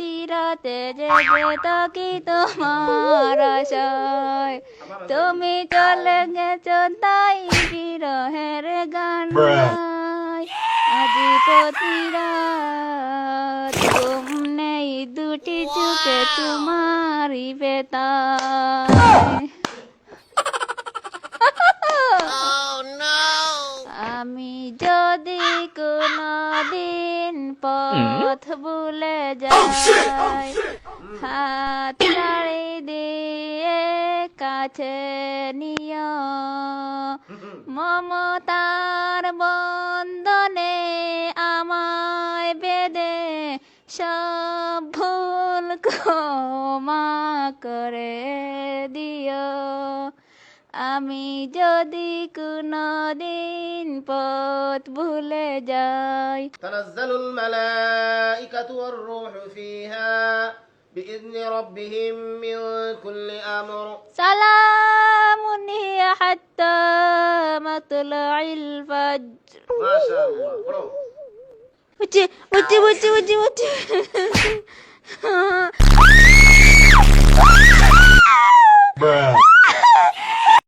প্রতি রাতে জেগে থাকি তোমার আশায়, তুমি চলে গেছো তাই বিরহের গান গাই। আজি প্রতি রাত ঘুম নেই দুটি চোখে তোমারই বেতায়। আমি যদি কোনদিন পথ ভুলে যাই, হাত ছাড়ি দিয়ে কাছে নিও, মমতার বন্ধনে আমায় বেঁধে সব ভুল ক্ষমা করে দিও। আমি যদি কোনদিন পথ ভুলে যাই। তানাজ্জালুল মালাইকাতু ওয়ার রূহু ফিহা বিইذনি রাব্বিহিম মিন কুল্লি আমর। সালামুন হিয়া হাত্তা মাতলাইল ফাজর। মাশাআল্লাহ, পড়ো। বুঝছি বুঝছি বুঝছি বুঝছি বুঝছি। Bruh.